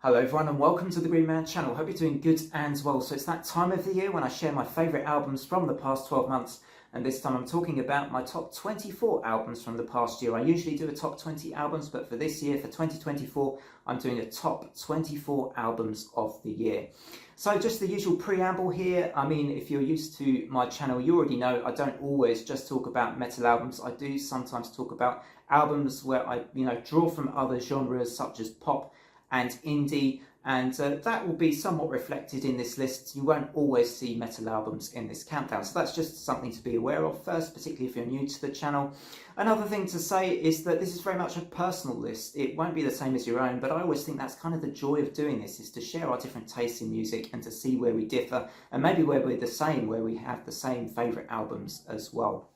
Hello everyone and welcome to the Green Man channel. Hope you're doing good and well. So it's that time of the year when I share my favourite albums from the past 12 months, and this time I'm talking about my top 24 albums from the past year. I usually do a top 20 albums, but for this year, for 2024, I'm doing a top 24 albums of the year. So just the usual preamble here. I mean, if you're used to my channel, you already know I don't always just talk about metal albums. I do sometimes talk about albums where I draw from other genres such as pop and indie, and that will be somewhat reflected in this list. You won't always see metal albums in this countdown, so that's just something to be aware of first, particularly if you're new to the channel. Another thing to say is that this is very much a personal list. It won't be the same as your own, but I always think that's kind of the joy of doing this, is to share our different tastes in music and to see where we differ, and maybe where we're the same, where we have the same favourite albums as well.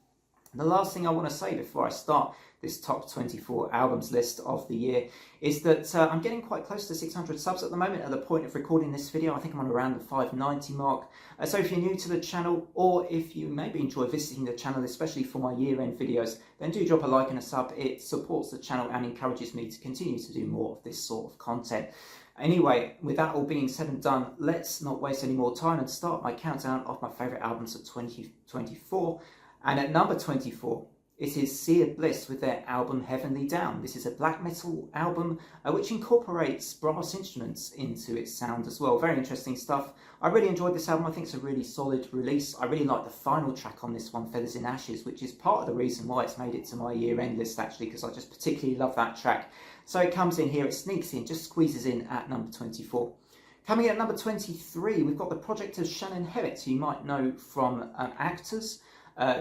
And the last thing I want to say before I start this top 24 albums list of the year is that I'm getting quite close to 600 subs at the moment at the point of recording this video. I think I'm on around the 590 mark. So if you're new to the channel, or if you maybe enjoy visiting the channel, especially for my year-end videos, then do drop a like and a sub. It supports the channel and encourages me to continue to do more of this sort of content. Anyway, with that all being said and done, let's not waste any more time and start my countdown of my favourite albums of 2024. And at number 24, it is Sear Bliss with their album Heavenly Down. This is a black metal album which incorporates brass instruments into its sound as well. Very interesting stuff. I really enjoyed this album. I think it's a really solid release. I really like the final track on this one, Feathers in Ashes, which is part of the reason why it's made it to my year-end list, actually, because I just particularly love that track. So it comes in here, it sneaks in, just squeezes in at number 24. Coming in at number 23, we've got the project of Shannon Hewitt, who you might know from Actors.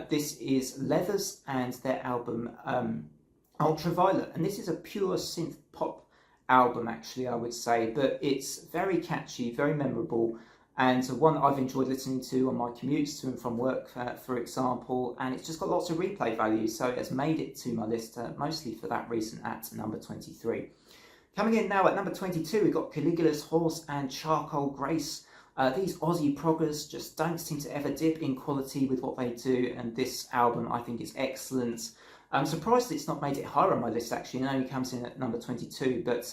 This is Leathers and their album Ultraviolet, and this is a pure synth pop album, actually, I would say, but it's very catchy, very memorable, and one that I've enjoyed listening to on my commutes to and from work, for example, and it's just got lots of replay value, so it has made it to my list mostly for that reason at number 23. Coming in now at number 22, we've got Caligula's Horse and Charcoal Grace. These Aussie proggers just don't seem to ever dip in quality with what they do, and this album I think is excellent. I'm surprised it's not made it higher on my list, actually. It only comes in at number 22, but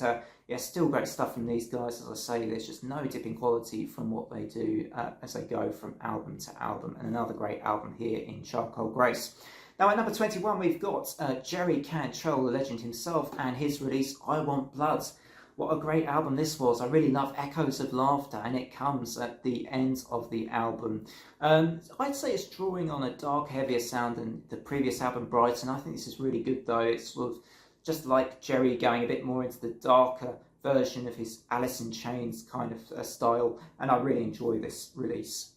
yeah, still great stuff from these guys. As I say, there's just no dip in quality from what they do as they go from album to album, and another great album here in Charcoal Grace. Now at number 21 we've got Jerry Cantrell, the legend himself, and his release I Want Blood. What a great album this was. I really love Echoes of Laughter, and it comes at the end of the album. I'd say it's drawing on a dark, heavier sound than the previous album, Brighton. I think this is really good though. It's sort of just like Jerry going a bit more into the darker version of his Alice in Chains kind of style, and I really enjoy this release.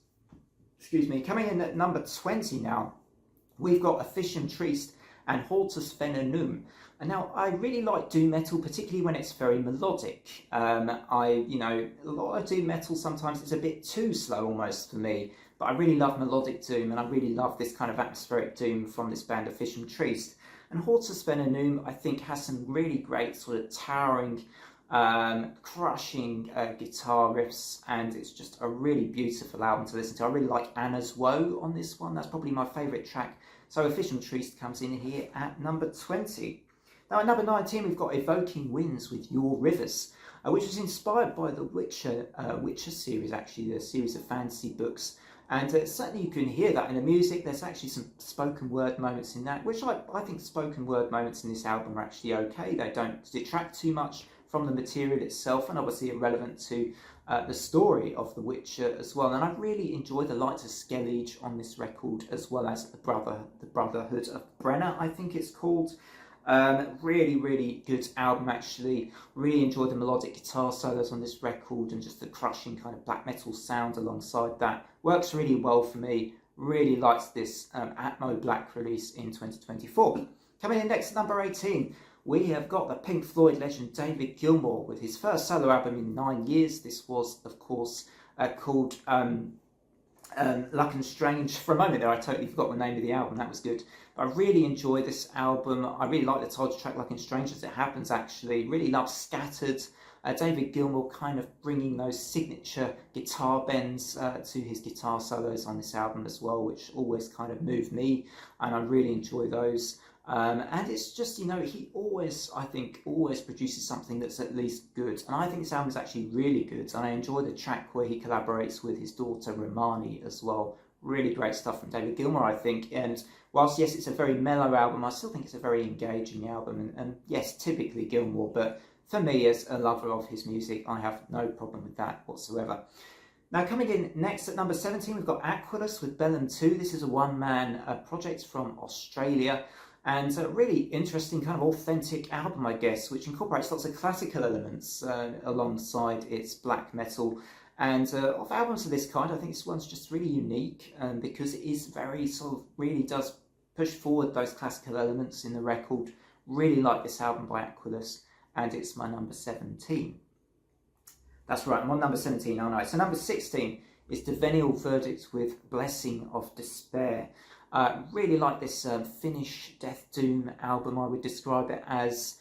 Excuse me. Coming in at number 20 now, we've got Officium, Triste and Hortus Venenum. And now I really like doom metal, particularly when it's very melodic. A lot of doom metal sometimes is a bit too slow almost for me, but I really love melodic doom, and I really love this kind of atmospheric doom from this band Officium, Triste. And Hortus Venenum, I think, has some really great sort of towering, crushing guitar riffs, and it's just a really beautiful album to listen to. I really like Anna's Woe on this one. That's probably my favourite track. So Officium, Triste comes in here at number 20. Now at number 19 we've got Evoking Winds with Your Rivers, which was inspired by the Witcher series, actually, the series of fantasy books. And certainly you can hear that in the music. There's actually some spoken word moments in that, which I think spoken word moments in this album are actually okay. They don't detract too much from the material itself, and obviously are relevant to the story of The Witcher as well. And I really enjoy the lighter Skellige on this record, as well as the Brotherhood of Brenna, I think it's called. Really good album, actually. Really enjoyed the melodic guitar solos on this record, and just the crushing kind of black metal sound alongside that. Works really well for me. Really liked this Atmo Black release in 2024. Coming in next at number 18, we have got the Pink Floyd legend David Gilmour with his first solo album in 9 years. This was, of course, called Luck and Strange. For a moment there I totally forgot the name of the album. That was good. But I really enjoy this album. I really like the title track Luck and Strange, as it happens, actually. Really love Scattered. David Gilmour kind of bringing those signature guitar bends to his guitar solos on this album as well, which always kind of moved me, and I really enjoy those. And it's just, you know, he always, I think, always produces something that's at least good. And I think this album is actually really good. And I enjoy the track where he collaborates with his daughter Romani as well. Really great stuff from David Gilmour, I think. And whilst, yes, it's a very mellow album, I still think it's a very engaging album. And yes, typically Gilmour, but for me, as a lover of his music, I have no problem with that whatsoever. Now, coming in next at number 17, we've got Aquilus with Bellum II. This is a one-man project from Australia. And a really interesting kind of authentic album, I guess, which incorporates lots of classical elements alongside its black metal. And of albums of this kind, I think this one's just really unique because it is very sort of really does push forward those classical elements in the record. Really like this album by Aquilus, and it's my number 17. That's right, I'm on number 17, aren't I? So number 16 is Devenial Verdict with Blessing of Despair. Really like this Finnish Death Doom album. I would describe it as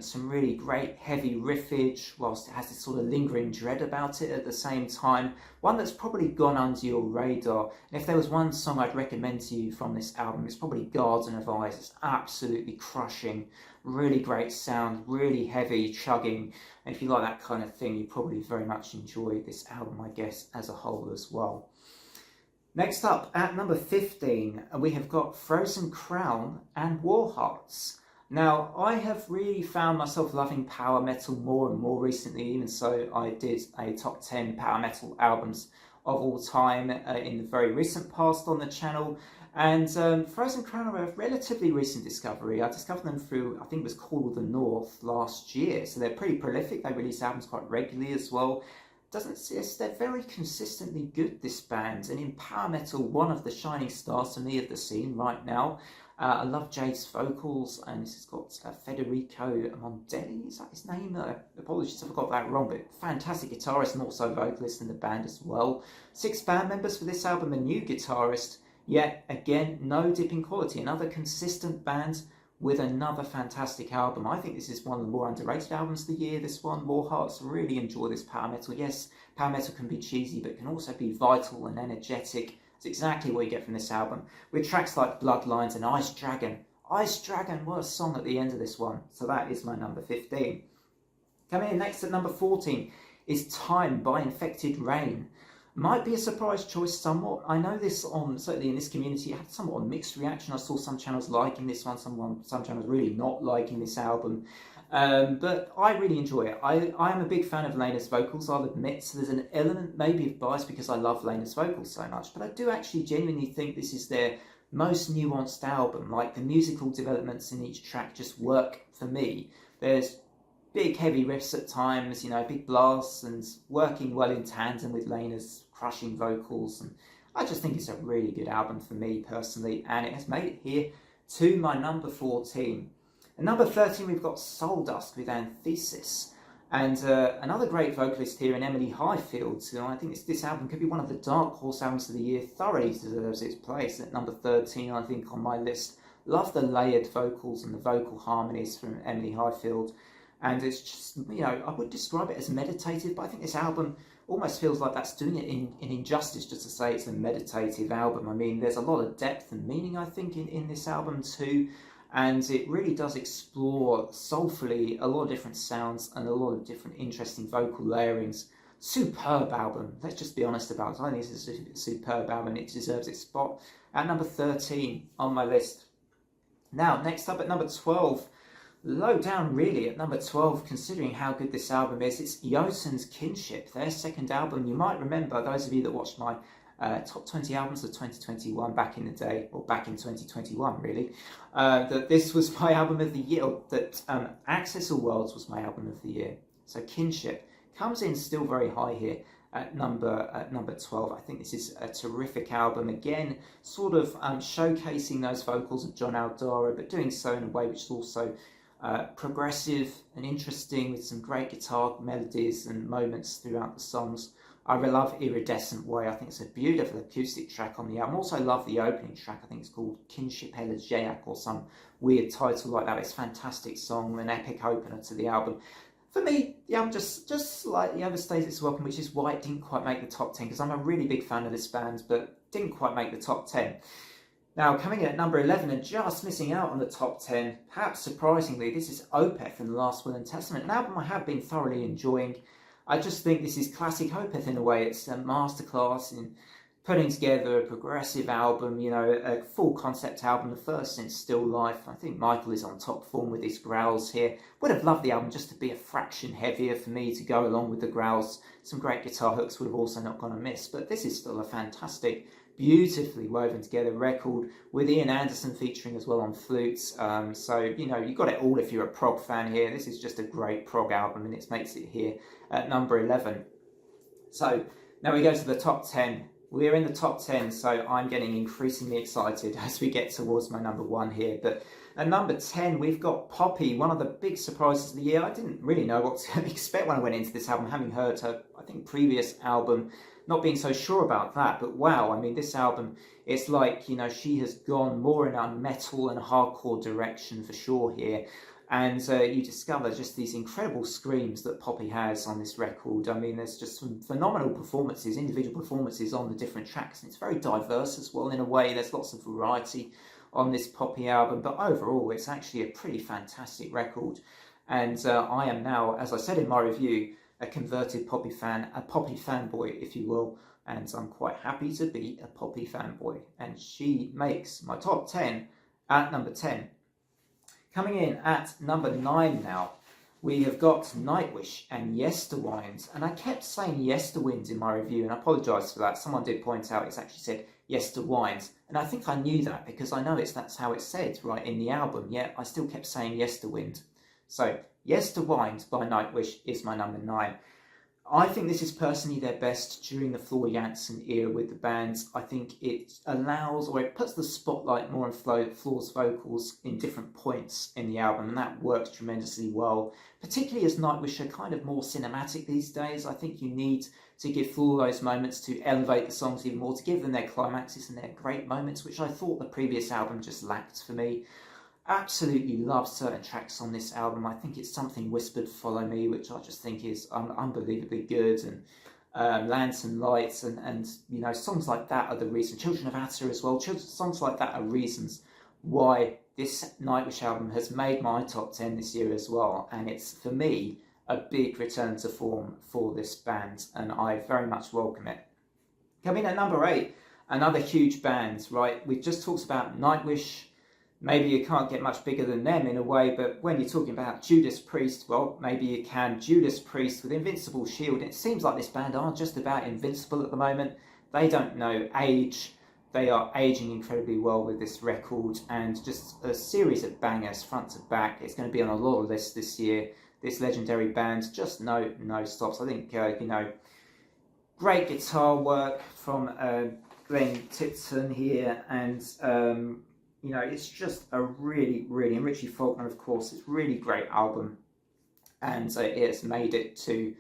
some really great heavy riffage, whilst it has this sort of lingering dread about it at the same time. One that's probably gone under your radar. And if there was one song I'd recommend to you from this album, it's probably Garden of Eyes. It's absolutely crushing, really great sound, really heavy chugging. And if you like that kind of thing, you probably very much enjoy this album, I guess, as a whole as well. Next up, at number 15, we have got Frozen Crown and War Hearts. Now, I have really found myself loving power metal more and more recently. Even so, I did a top 10 power metal albums of all time in the very recent past on the channel. And Frozen Crown are a relatively recent discovery. I discovered them through, I think it was Call of the North last year. So they're pretty prolific. They release albums quite regularly as well. They're very consistently good, this band, and in power metal, one of the shining stars to me of the scene right now. I love Jade's vocals, and this has got Federico Mondelli, is that his name? Apologies if I got that wrong, but fantastic guitarist and also vocalist in the band as well. 6 band members for this album, a new guitarist, yet again, no dip in quality. Another consistent band with another fantastic album. I think this is one of the more underrated albums of the year, this one. War Hearts, really enjoy this power metal. Yes, power metal can be cheesy, but can also be vital and energetic. It's exactly what you get from this album, with tracks like Bloodlines and Ice Dragon. Ice Dragon, what a song at the end of this one. So that is my number 15. Coming in next at number 14 is Time by Infected Rain. Might be a surprise choice somewhat. I know this certainly in this community, it had somewhat a mixed reaction. I saw some channels liking this one, some channels really not liking this album. But I really enjoy it. I am a big fan of Lena's vocals, I'll admit. So there's an element maybe of bias because I love Lena's vocals so much. But I do actually genuinely think this is their most nuanced album. Like, the musical developments in each track just work for me. There's big heavy riffs at times, you know, big blasts, and working well in tandem with Lena's crushing vocals. And I just think it's a really good album for me personally, and it has made it here to my number 14. At number 13, we've got Suldusk with Anthesis, and another great vocalist here in Emily Highfield. So I think this album could be one of the dark horse albums of the year. Thoroughly deserves its place at number 13, I think, on my list. Love the layered vocals and the vocal harmonies from Emily Highfield. And it's just, you know, I would describe it as meditative, but I think this album almost feels like that's doing it in injustice just to say it's a meditative album. I mean, there's a lot of depth and meaning, I think, in this album too. And it really does explore soulfully a lot of different sounds and a lot of different interesting vocal layerings. Superb album, let's just be honest about it. I think this is a superb album and it deserves its spot at number 13 on my list. Now, next up at number 12, low down really at number 12, considering how good this album is, it's Iotunn's Kinship, their second album. You might remember, those of you that watched my top 20 albums of 2021 back in the day, or back in 2021 really, that this was my album of the year, or that Access of Worlds was my album of the year. So Kinship comes in still very high here at number 12. I think this is a terrific album, again sort of showcasing those vocals of John Aldara, but doing so in a way which is also progressive and interesting, with some great guitar melodies and moments throughout the songs. I love Iridescent Way. I think it's a beautiful acoustic track on the album. I also love the opening track. I think it's called Kinship Elegiac or some weird title like that. It's a fantastic song, an epic opener to the album. For me, the album just slightly overstays its welcome, which is why it didn't quite make the top 10, because I'm a really big fan of this band, but didn't quite make the top 10. Now, coming in at number 11 and just missing out on the top 10, perhaps surprisingly, this is Opeth and the Last Will and Testament, an album I have been thoroughly enjoying. I just think this is classic Opeth in a way. It's a masterclass in putting together a progressive album, you know, a full concept album, the first since Still Life. I think Michael is on top form with his growls here. Would have loved the album just to be a fraction heavier for me to go along with the growls. Some great guitar hooks would have also not gone amiss, but this is still a fantastic, beautifully woven together record with Ian Anderson featuring as well on flutes. So, you know, you've got it all if you're a prog fan here. This is just a great prog album, and it makes it here at number 11. So now we go to the top 10. We're in the top 10, so I'm getting increasingly excited as we get towards my number 1 here. But at number 10, we've got Poppy, one of the big surprises of the year. I didn't really know what to expect when I went into this album, having heard her, I think, previous album, not being so sure about that. But wow, I mean, this album, it's like, you know, she has gone more in a metal and hardcore direction for sure here. And you discover just these incredible screams that Poppy has on this record. I mean, there's just some phenomenal performances, individual performances on the different tracks. And it's very diverse as well in a way. There's lots of variety on this Poppy album. But overall, it's actually a pretty fantastic record. And I am now, as I said in my review, a converted Poppy fan, a Poppy fanboy, if you will. And I'm quite happy to be a Poppy fanboy. And she makes my top 10 at number 10. Coming in at number 9 now, we have got Nightwish and Yesterwinds. And I kept saying Yesterwinds in my review, and I apologise for that. Someone did point out it's actually said Yesterwinds. And I think I knew that because I know that's how it's said right in the album, yet I still kept saying Yesterwind. So Yesterwinds by Nightwish is my number 9. I think this is personally their best during the Floor Jansen era with the bands. I think it allows, or it puts the spotlight more on Floor's vocals in different points in the album, and that works tremendously well, particularly as Nightwish are kind of more cinematic these days. I think you need to give Floor those moments to elevate the songs even more, to give them their climaxes and their great moments, which I thought the previous album just lacked for me. Absolutely love certain tracks on this album. I think it's Something Whispered, Follow Me, which I just think is unbelievably good, and Lantern Lights, and you know, songs like that are the reason. Children of Atta as well. Songs like that are reasons why this Nightwish album has made my top 10 this year as well, and it's, for me, a big return to form for this band, and I very much welcome it. Coming at number 8, another huge band, right? We've just talked about Nightwish. Maybe you can't get much bigger than them in a way, but when you're talking about Judas Priest, well, maybe you can. Judas Priest with Invincible Shield. It seems like this band are just about invincible at the moment. They don't know age. They are aging incredibly well with this record, and just a series of bangers front to back. It's going to be on a lot of lists this year. This legendary band, just no stops. I think, you know, great guitar work from Glenn Tipton here, and you know, it's just a really, and Richie Faulkner, of course, it's a really great album, and it's made it to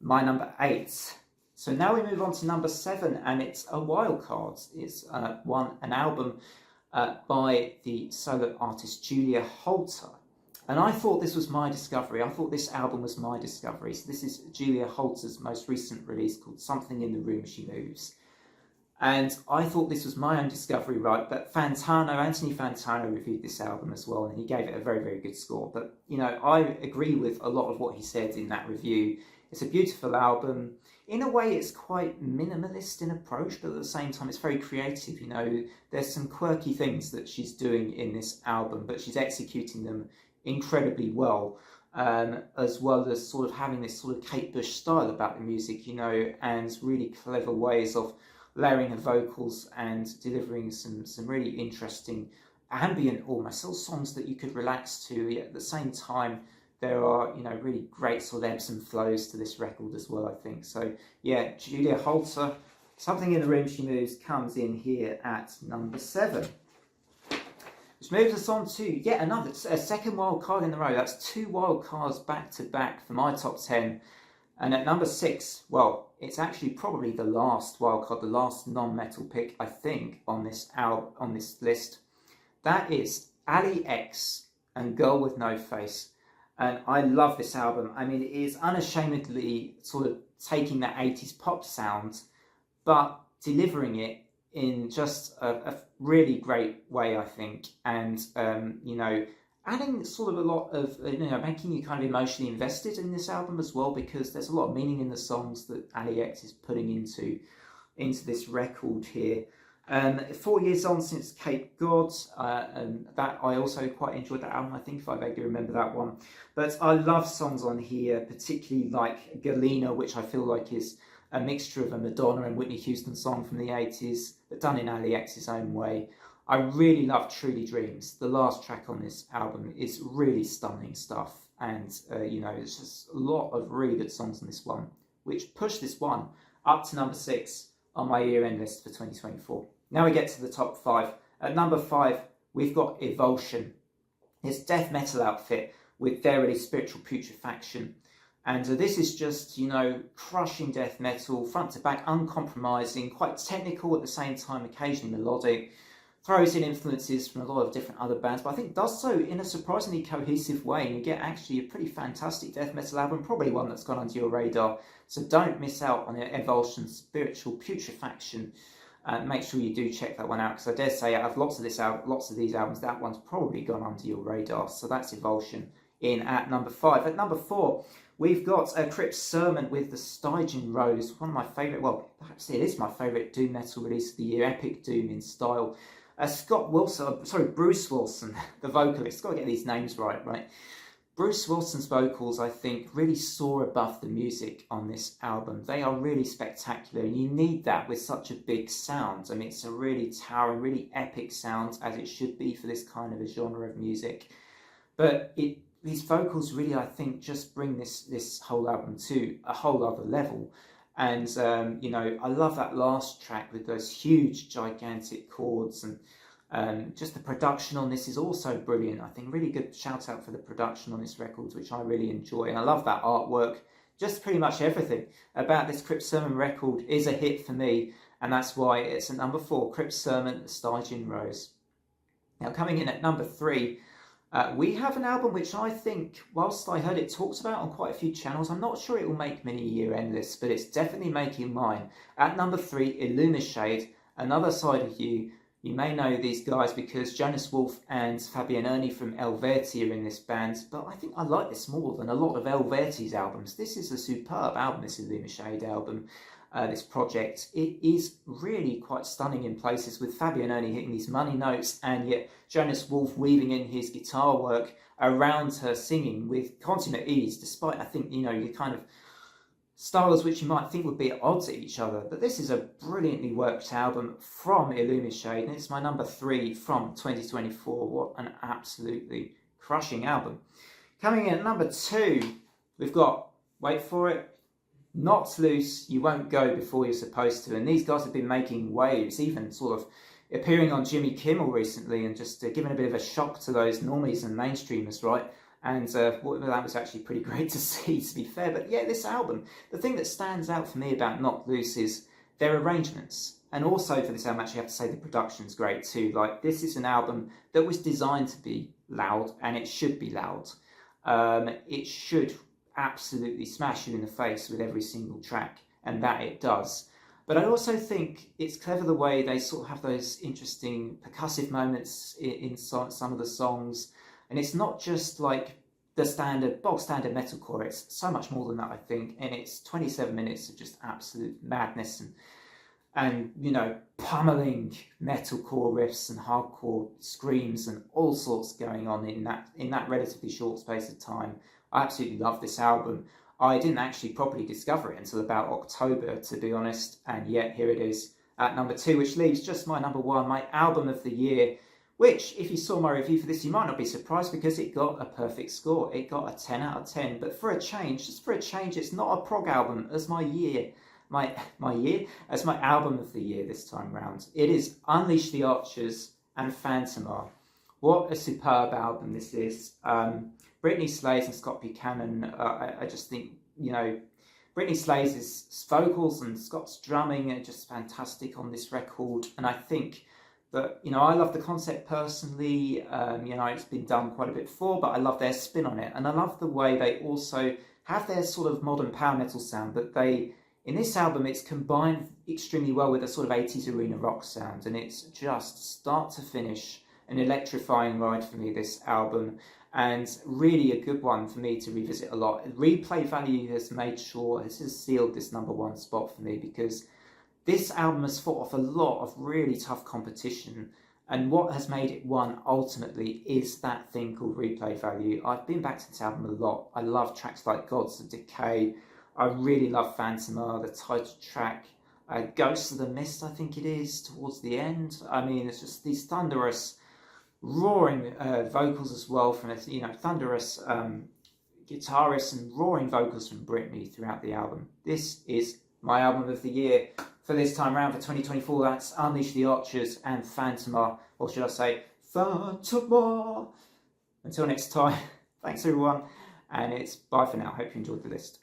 my number 8. So now we move on to number 7, and it's a wild card. It's an album by the solo artist Julia Holter, and I thought this was my discovery. I thought this album was my discovery. So this is Julia Holter's most recent release called Something in the Room She Moves. And I thought this was my own discovery, right? But Anthony Fantano reviewed this album as well, and he gave it a very, very good score. But, you know, I agree with a lot of what he said in that review. It's a beautiful album. In a way, it's quite minimalist in approach, but at the same time, it's very creative. You know, there's some quirky things that she's doing in this album, but she's executing them incredibly well, as well as sort of having this sort of Kate Bush style about the music, you know, and really clever ways of layering her vocals and delivering some really interesting ambient, almost little songs that you could relax to. Yet at the same time, there are, you know, really great sort of ebbs and flows to this record as well, I think. So yeah, Julia Holter, Something in the Room She Moves, comes in here at number 7. Which moves us on to yet a second wild card in a row. That's 2 wild cards back to back for my top 10. And at number 6, well, it's actually probably the last wildcard, the last non-metal pick, I think, on this list. That is Ali X and Girl with No Face. And I love this album. I mean, it is unashamedly sort of taking that 80s pop sound, but delivering it in just a really great way, I think. And, you know, adding sort of a lot of, you know, making you kind of emotionally invested in this album as well, because there's a lot of meaning in the songs that Ali X is putting into this record here. 4 years on since Cape God, and that I also quite enjoyed that album, I think, if I vaguely remember that one. But I love songs on here, particularly like Galena, which I feel like is a mixture of a Madonna and Whitney Houston song from the 80s, but done in Ali X's own way. I really love Truly Dreams. The last track on this album is really stunning stuff, and you know, it's just a lot of really good songs on this one, which pushed this one up to number 6 on my year-end list for 2024. Now we get to the top 5. At number 5, we've got Evoking. It's death metal outfit with verily spiritual putrefaction. And this is just, you know, crushing death metal, front to back, uncompromising, quite technical at the same time, occasionally melodic. Throws in influences from a lot of different other bands, but I think does so in a surprisingly cohesive way, and you get actually a pretty fantastic death metal album, probably one that's gone under your radar. So don't miss out on Evoltion's Spiritual Putrefaction. Make sure you do check that one out, because I dare say out of lots of these albums, that one's probably gone under your radar. So that's Evoltion in at number 5. At number 4, we've got a Crypt Sermon with the Stygian Rose, one of my favourite, well, perhaps it is my favourite doom metal release of the year, epic doom in style. Bruce Wilson, the vocalist, got to get these names right? Bruce Wilson's vocals, I think, really soar above the music on this album. They are really spectacular, and you need that with such a big sound. I mean, it's a really towering, really epic sound, as it should be for this kind of a genre of music. But these vocals really, I think, just bring this whole album to a whole other level. And, you know, I love that last track with those huge, gigantic chords, and just the production on this is also brilliant. I think really good shout out for the production on this record, which I really enjoy. And I love that artwork. Just pretty much everything about this Crypt Sermon record is a hit for me, and that's why it's at number 4, Crypt Sermon, The Stygian Rose. Now, coming in at number 3, we have an album which I think, whilst I heard it talked about on quite a few channels, I'm not sure it will make many year-end lists, but it's definitely making mine. At number 3, Illumishade, Another Side of You. You may know these guys because Jonas Wolf and Fabian Erni from Elverti are in this band, but I think I like this more than a lot of Elverti's albums. This is a superb album, this Illumishade album. This project, it is really quite stunning in places, with Fabian Erni hitting these money notes and yet Jonas Wolf weaving in his guitar work around her singing with consummate ease, despite, I think, you know, the kind of styles which you might think would be at odds at each other. But this is a brilliantly worked album from Illumishade, and it's my number 3 from 2024. What an absolutely crushing album. Coming in at number 2, we've got, wait for it, Not Loose, You Won't Go Before You're Supposed To. And these guys have been making waves, even sort of appearing on Jimmy Kimmel recently, and just giving a bit of a shock to those normies and mainstreamers, right? And that was actually pretty great to see, to be fair. But yeah, this album, the thing that stands out for me about Not Loose is their arrangements. And also for this album, actually, I have to say the production's great too. Like, this is an album that was designed to be loud, and it should be loud. It should absolutely smash you in the face with every single track, and that it does. But I also think it's clever the way they sort of have those interesting percussive moments in some of the songs, and it's not just like the bog standard metalcore. It's so much more than that, I think, and it's 27 minutes of just absolute madness and you know, pummeling metalcore riffs and hardcore screams and all sorts going on in that relatively short space of time. I absolutely love this album. I didn't actually properly discover it until about October, to be honest, and yet here it is at number 2, which leaves just my number 1, my album of the year, which, if you saw my review for this, you might not be surprised because it got a perfect score. It got a 10 out of 10, but for a change, it's not a prog album as my album of the year this time round. It is Unleash the Archers and Phantomar. What a superb album this is. Brittany Slayes and Scott Buchanan, I just think, you know, Brittany Slayes' vocals and Scott's drumming are just fantastic on this record. And I think that, you know, I love the concept personally. You know, it's been done quite a bit before, but I love their spin on it. And I love the way they also have their sort of modern power metal sound, but they In this album, it's combined extremely well with a sort of 80s arena rock sound, and it's just start to finish an electrifying ride for me, this album, and really a good one for me to revisit a lot. Replay value has made sure, this has sealed this #1 spot for me, because this album has fought off a lot of really tough competition, and what has made it one ultimately is that thing called replay value. I've been back to this album a lot. I love tracks like Gods of Decay. I really love Phantomar, the title track, Ghosts of the Mist, I think it is, towards the end. I mean, it's just these thunderous, roaring vocals as well from it, thunderous guitarists and roaring vocals from Brittany throughout the album. This is my album of the year for this time round for 2024. That's Unleash the Archers and Phantomar, or should I say, Phantomar. Until next time, thanks everyone, and it's bye for now. Hope you enjoyed the list.